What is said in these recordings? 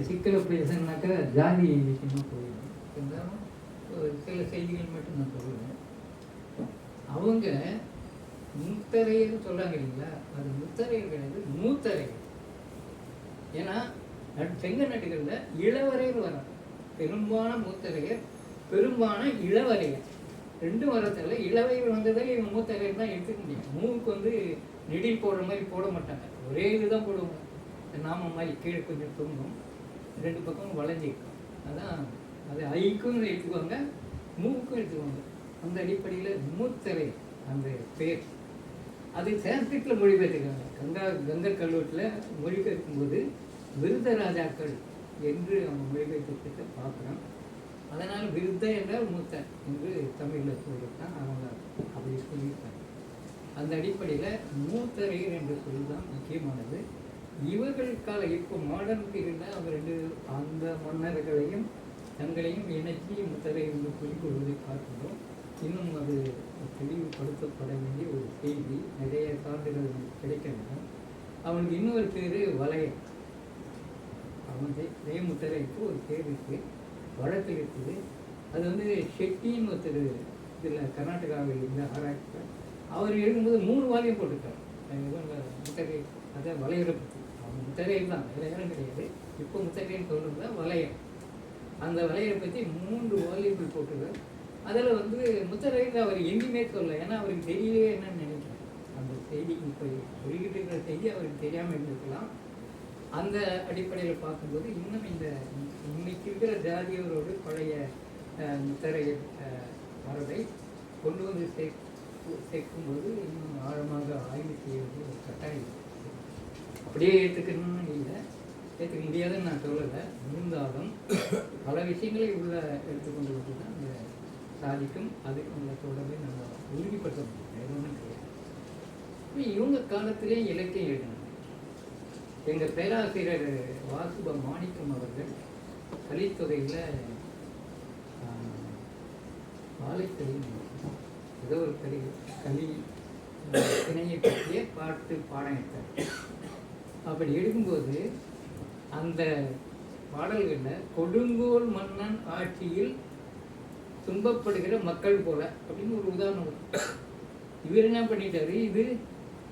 சிக்கலை பேசுனாக்கா ஜாதி விஷயமாக போயிடும். இருந்தாலும் சில செய்திகள் மட்டும் நான் சொல்லுவேன். அவங்க முத்தரையர் சொல்கிறாங்க இல்லைங்களா, அது முத்தரையர் கிடையாது, மூத்தரையர். ஏன்னா செங்க நாட்டுகளில் இளவரையர் வராங்க. பெரும்பான மூத்தரையர், பெரும்பான இளவரையர் ரெண்டும் வரதில்ல. இளவரையர் வந்ததால் இவங்க மூத்தரையர் தான் எடுத்துக்க முடியும். மூவுக்கு நெடில் போடுற மாதிரி போட மாட்டாங்க, ஒரே இதுதான் போடுவாங்க. நாம மாதிரி கீழே கொஞ்சம் தூங்கும், ரெண்டு பக்கமும் வளைஞ்சிருக்கும். அதான் அது ஐக்கும் எடுத்துக்குவாங்க, மூவுக்கும் எடுத்துக்குவாங்க. அந்த அடிப்படையில் மூத்தரையர் அந்த பேர். அது சான்ஸ்கிரிட்டில் மொழிபெயர்த்துக்காங்க. கங்கர் கல்வெட்டில் மொழிபெயர்க்கும்போது விருதராஜாக்கள் என்று அவங்க மொழிபெயர்த்து பார்க்குறோம். அதனால் விருத்த என்றால் மூத்த என்று தமிழில் சொல்லியிருக்கான். அவங்க அப்படி சொல்லியிருக்காங்க. அந்த அடிப்படையில் மூத்தரையர் என்று சொல்லி தான் முக்கியமானது. இவர்களுக்காக இப்போ மாடர்ன் பீரியடில் அவங்க அந்த மன்னர்களையும் தங்களையும் இணைச்சி முத்தரையர் என்று குறிப்பிடுவதை பார்க்கிறோம். இன்னும் அது தெளிவுபடுத்தப்பட வேண்டிய ஒரு செய்தி. நிறைய சான்றுகள் கிடைக்க வேண்டும். அவனுக்கு இன்னொரு பேர் வளையம். அவன் ஜெயமுத்தரைக்கு ஒரு பேர் இருக்குது, வழக்கில் இருக்குது. அது ஷெட்டின்னு ஒருத்தர் இதில் கர்நாடகாவில் இருந்த ஆராய்ச்சி, அவர் எழுதும்போது 3 வால்யம் போட்டிருக்கார். முத்தரை அதை வளையரை பற்றி. அவன் முத்தரையர் தான், வேறு யாரும் கிடையாது. இப்போ முத்தரையன்னு சொல்கிறது தான் வளையம். அந்த வளையரை பற்றி 3 வால்யங்கள் போட்டிருக்கார். அதில் முத்தரையர் அவர் எங்கேயுமே சொல்லலை. ஏன்னா அவருக்கு தெரியலையே என்னன்னு நினைக்கிறேன். அந்த செய்தி இப்போ சொல்லிக்கிட்டு இருக்கிற செய்தி அவருக்கு தெரியாமல் இருந்திருக்கலாம். அந்த அடிப்படையில் பார்க்கும்போது இன்னும் இன்னைக்கு இருக்கிற ஜாதியவரோடு பழைய முத்தரையர் மரபை கொண்டு வந்து சேர்க்கும்போது இன்னும் ஆழமாக ஆய்வு செய்வது ஒரு கட்டாயம். அப்படியே ஏற்றுக்கணும்னு இல்லை, ஏற்றுக்க முடியாதுன்னு நான் சொல்லலை. இருந்தாலும் பல விஷயங்களை உள்ள எடுத்துக்கொண்டு வந்து தான் அந்த சாதிக்கும் அதுக்கும் உள்ள தொடர்பை நம்ம உறுதிப்படுத்த முடியும். வேறு ஒன்றும் கிடையாது. இவங்க காலத்திலே இலக்கியம் எழுதினாங்க. எங்கள் பேராசிரியர் வாசுப மாணிக்கம் அவர்கள் கலித்தொகையில் வாழைக்கலி ஏதோ ஒரு களி திணையை பற்றிய பாடம் எடுத்தார். அப்படி எடுக்கும்போது அந்த பாடல்களில் கொடுங்கோல் மன்னன் ஆட்சியில் துன்பப்படுகிற மக்கள் போல அப்படின்னு ஒரு உதாரணம். இவர் என்ன பண்ணிட்டாரு, இது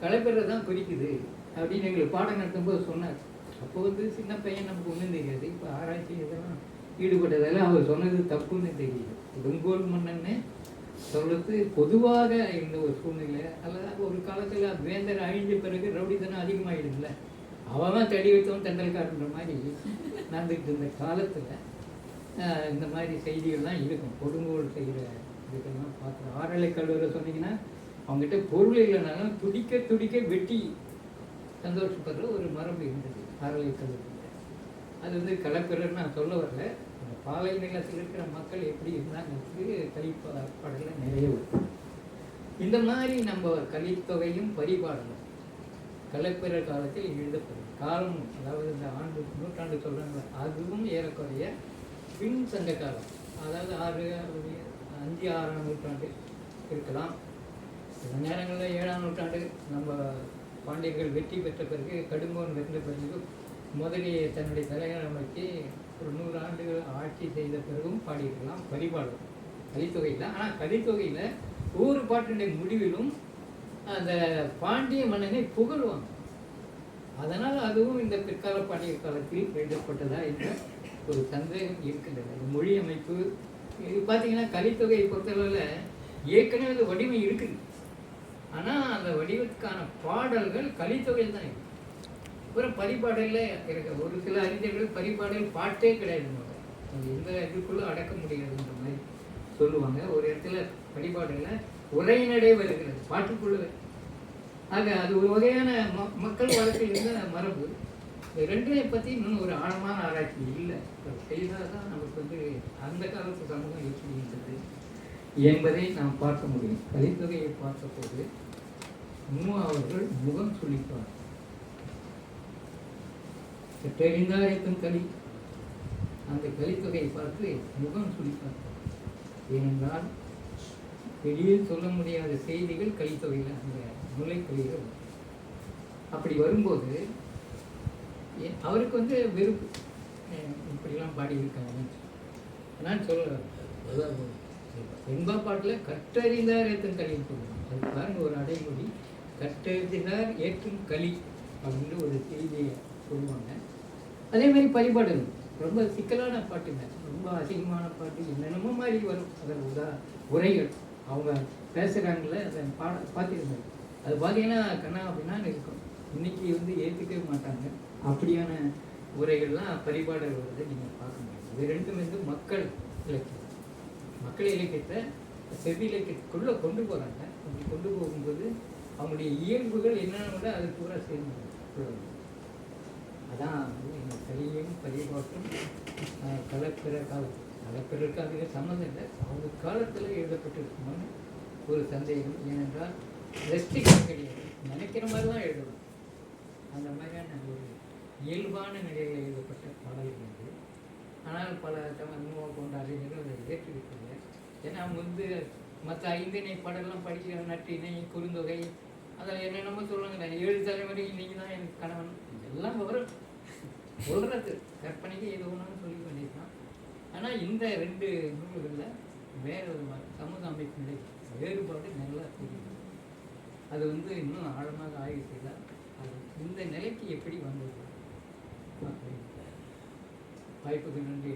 கலைப்பெற தான் குறிக்குது அப்படின்னு எங்களுக்கு பாடம் நடத்தும்போது சொன்னார். அப்போ சின்ன பையன் நமக்கு ஒன்றும் தெரியாது. இப்போ ஆராய்ச்சி இதெல்லாம் ஈடுபட்டதால அவர் சொன்னது தப்புன்னு தெரியுது. கொடுங்கோல் மன்னன்னு சொல்றது பொதுவாக இந்த ஒரு சூழ்நிலை. அல்லது ஒரு காலத்தில் வேந்தர் அழிஞ்ச பிறகு ரவுடித்தனம் அதிகமாகிடுதுல்ல, அவன் தடி வைத்தவன் தெண்டல்காரன்ற மாதிரி நடந்துக்கிட்டு இருந்த காலத்தில் இந்த மாதிரி செய்திகள்லாம் இருக்கும். கொடுங்கோல் செய்கிற இதுக்கெல்லாம் பார்க்குறோம். ஆரலை கல்லூரில் சொன்னீங்கன்னா அவங்ககிட்ட பொருள் இல்லைனாலும் துடிக்க துடிக்க வெட்டி சந்தோஷப்படுற ஒரு மரபு இருந்தது ஆரலை கல்லூரியில். அது கலப்பிறன்னு நான் சொல்ல வரல. அந்த பாலை நிலத்தில் இருக்கிற மக்கள் எப்படி இருந்தாங்கிறது கலிப்பாடலில் நிறைய வரும். இந்த மாதிரி நம்ம கலித்தொகையும் பரிபாடலும் கலப்பிற காலத்தில் எழுதப்படும் காலம், அதாவது இந்த நூற்றாண்டு சொல்கிறாங்க, அதுவும் ஏறக்குறைய பின் சங்க காலம். அதாவது 5, 6ஆம் நூற்றாண்டு இருக்கலாம். சில நேரங்களில் 7ஆம் நூற்றாண்டு நம்ம பாண்டியர்கள் வெற்றி பெற்ற பிறகு, கடுங்கோன் வென்ற பிறகு முதலிய தன்னுடைய தலைநகரம் அமைச்சு ஒரு 100 ஆண்டுகள் ஆட்சி செய்த பிறகும் பாடியிருக்கலாம் பரிபாடல் கலித்தொகையில். ஆனால் கலித்தொகையில் ஒவ்வொரு பாட்டினுடைய முடிவிலும் அந்த பாண்டிய மன்னனை புகழ்வாங்க. அதனால் அதுவும் இந்த பிற்கால பாண்டியர் காலத்தில் எழுதப்பட்டதா என்ற ஒரு சந்தேகம் இருக்கின்றது. மொழி அமைப்பு இது பார்த்தீங்கன்னா கலித்தொகையை பொறுத்தளவில் ஏற்கனவே அந்த வடிவம் இருக்குது. ஆனால் அந்த வடிவத்துக்கான பாடல்கள் கலித்தொகையில் தான் இருக்கு. அப்புறம் பரிபாடலில் இருக்க ஒரு சில அறிஞர்கள் பரிபாடல் பாட்டே கிடையாது, அது எந்த இதுக்குள்ளே அடக்க முடியாதுன்ற மாதிரி சொல்லுவாங்க. ஒரு இடத்துல பரிபாடலில் உரைநடை வருகிறது பாட்டுக்குள்ளே. ஆக அது ஒரு வகையான மக்கள் வழக்கில் இருந்த மரபு. ரெண்டையை பற்றி இன்னும் ஒரு ஆழமான ஆராய்ச்சி இல்லை. செய்தால் தான் நமக்கு அந்த காலத்து சமூகம் எப்படி இருந்தது என்பதை நாம் பார்க்க முடியும். கலித்தொகையை பார்த்த போது அவர்கள் முகம் சுளிப்பார். தெரிந்தாரைக்கும் களி அந்த கலித்தொகையை பார்த்து முகம் சுளிப்பார். ஏனென்றால் வெளியில் சொல்ல முடியாத செய்திகள் கலித்தொகையில் அந்த முல்லைக்கொலிகள். அப்படி வரும்போது அவருக்கு வெறுப்பு, இப்படிலாம் பாடியிருக்காங்க. நான் சொல்லுவேன், வெண்பா பாட்டில் கற்றறிந்தார் ஏற்றும் களின்னு சொல்லுவாங்க. அது பாருங்க, ஒரு அடைமொழி, கற்றறிந்தார் ஏற்றும் களி அப்படின்னு ஒரு செய்தியை சொல்லுவாங்க. அதே மாதிரி பரிபாடல் ரொம்ப சிக்கலான பாட்டுங்க, ரொம்ப அதிகமான பாட்டு, என்னென்னமோ மாதிரி வரும். அதில் உரைகள் அவங்க பேசுகிறாங்கள, அதை பார்த்துருந்தாங்க. அது பார்த்தீங்கன்னா கண்ணா அப்படின்னா இருக்கும். இன்றைக்கி ஏற்றுக்கவே மாட்டாங்க. அப்படியான உரைகள்லாம் பரிபாடல் வருது, நீங்கள் பார்க்க முடியும். இது ரெண்டும் மக்கள் இலக்கியம். மக்கள் இலக்கியத்தை செவி இலக்கியத்துக்குள்ளே கொண்டு போகிறாங்க. அப்படி கொண்டு போகும்போது அவங்களுடைய இயல்புகள் என்னென்னு கூட அது பூரா சேர்ந்து சொல்லுவாங்க. அதான் எங்கள் கலியும் பரிபாட்டும் கலப்பிற காலம். கலப்பிறருக்கு அதுக்கு சம்மந்தம் இல்லை, அவங்க காலத்தில் எழுதப்பட்டிருக்குமான்னு ஒரு சந்தேகம். ஏனென்றால் ரெஸ்ட்ரிக்ஷன் கிடையாது, நினைக்கிற மாதிரி தான் எழுதணும். அந்த மாதிரியான ஒரு இயல்பான நிலையில் எழுதப்பட்ட பாடல்கள் இது. ஆனால் பல தமிழ் கொண்ட அறிஞர்கள் அதை ஏற்றிருக்கிறாங்க. ஏன்னா அவங்க மற்ற ஐந்திணை பாடலாம் படிக்கிற நற்றிணை, குறுந்தொகை, அதில் என்னென்னமோ சொல்லுவாங்க. 7 தலைமுறை நீங்கள் தான் எனக்கு கணவன், இதெல்லாம் வரும் சொல்கிறது, கற்பனைக்கு எது ஒன்றும் சொல்லி வேண்டியதுதான். ஆனால் இந்த 2 நூல்களில் வேறு ஒரு சமூக அமைப்பு நிலை வேறுபாடு நல்லா தெரியுது. அது இன்னும் ஆழமாக ஆய்வு செய்தால் அது இந்த நிலைக்கு எப்படி வந்தது அப்படின்னு வாய்ப்புக்கு நன்றி.